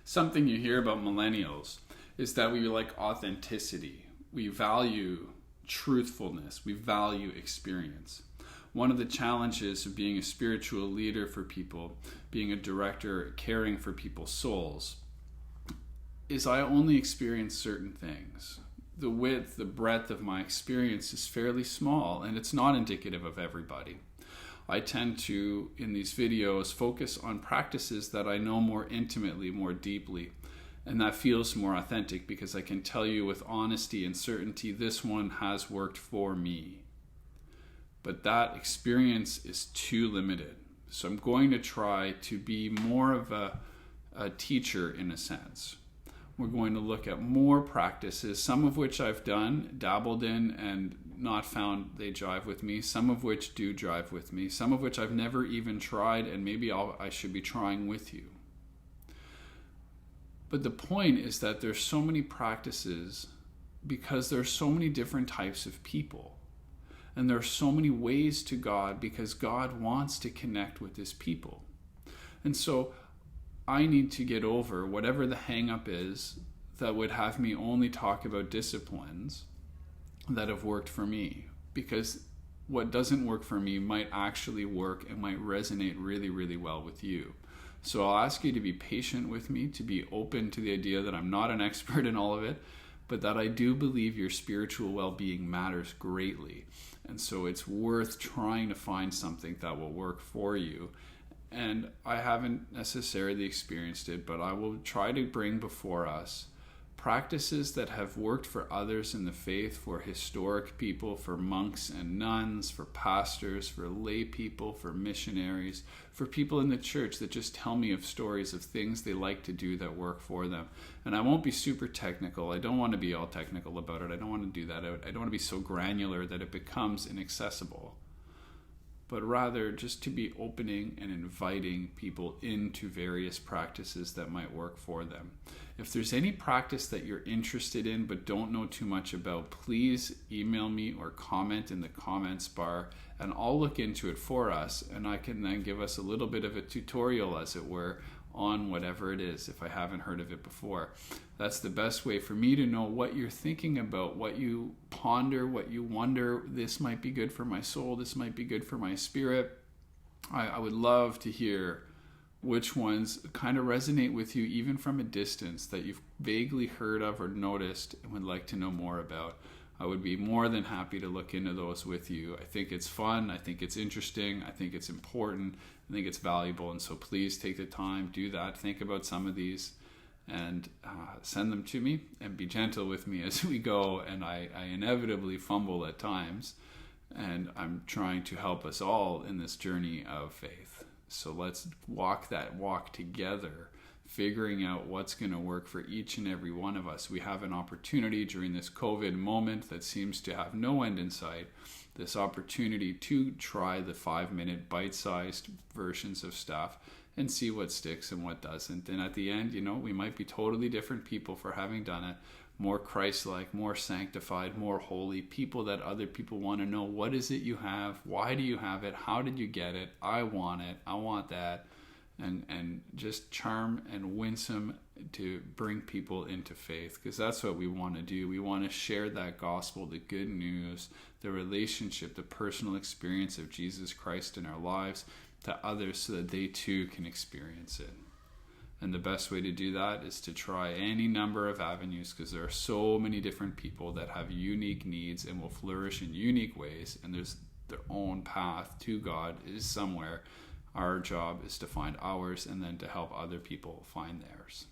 Something you hear about millennials is that we like authenticity. We value truthfulness. We value experience. One of the challenges of being a spiritual leader for people, being a director, caring for people's souls, is I only experience certain things. The width, the breadth of my experience is fairly small, and it's not indicative of everybody. I tend to, in these videos, focus on practices that I know more intimately, more deeply, and that feels more authentic because I can tell you with honesty and certainty, this one has worked for me. But that experience is too limited. So I'm going to try to be more of a teacher in a sense. We're going to look at more practices, some of which I've done, dabbled in, and not found they jive with me, some of which do jive with me, some of which I've never even tried, and maybe I should be trying with you. But the point is that there's so many practices because there's so many different types of people. And there are so many ways to God because God wants to connect with his people. And so I need to get over whatever the hang-up is that would have me only talk about disciplines that have worked for me. Because what doesn't work for me might actually work and might resonate really, really well with you. So I'll ask you to be patient with me, to be open to the idea that I'm not an expert in all of it, but that I do believe your spiritual well-being matters greatly. And so it's worth trying to find something that will work for you. And I haven't necessarily experienced it, but I will try to bring before us practices that have worked for others in the faith, for historic people, for monks and nuns, for pastors, for lay people, for missionaries, for people in the church that just tell me of stories of things they like to do that work for them. And I won't be super technical. I don't want to be all technical about it. I don't want to do that. I don't want to be so granular that it becomes inaccessible. But rather just to be opening and inviting people into various practices that might work for them. If there's any practice that you're interested in but don't know too much about, please email me or comment in the comments bar, and I'll look into it for us, and I can then give us a little bit of a tutorial, as it were, on whatever it is if I haven't heard of it before. That's the best way for me to know what you're thinking about, what you ponder, what you wonder. This might be good for my soul, this might be good for my spirit. I would love to hear which ones kind of resonate with you even from a distance, that you've vaguely heard of or noticed and would like to know more about. I would be more than happy to look into those with you. I think it's fun. I think it's interesting. I think it's important. I think it's valuable. And so please take the time, do that. Think about some of these and send them to me, and be gentle with me as we go. And I inevitably fumble at times, and I'm trying to help us all in this journey of faith. So let's walk that walk together, figuring out what's going to work for each and every one of us. We have an opportunity during this COVID moment that seems to have no end in sight, this opportunity to try the 5-minute bite-sized versions of stuff and see what sticks and what doesn't. And at the end, we might be totally different people for having done it, more Christ-like, more sanctified, more holy, people that other people want to know, what is it you have? Why do you have it? How did you get it? I want it. I want that. And just charm and winsome to bring people into faith, because that's what we want to do. We want to share that gospel, the good news, the relationship, the personal experience of Jesus Christ in our lives to others so that they too can experience it. And the best way to do that is to try any number of avenues, because there are so many different people that have unique needs and will flourish in unique ways, and there's their own path to God is somewhere. Our job is to find ours and then to help other people find theirs.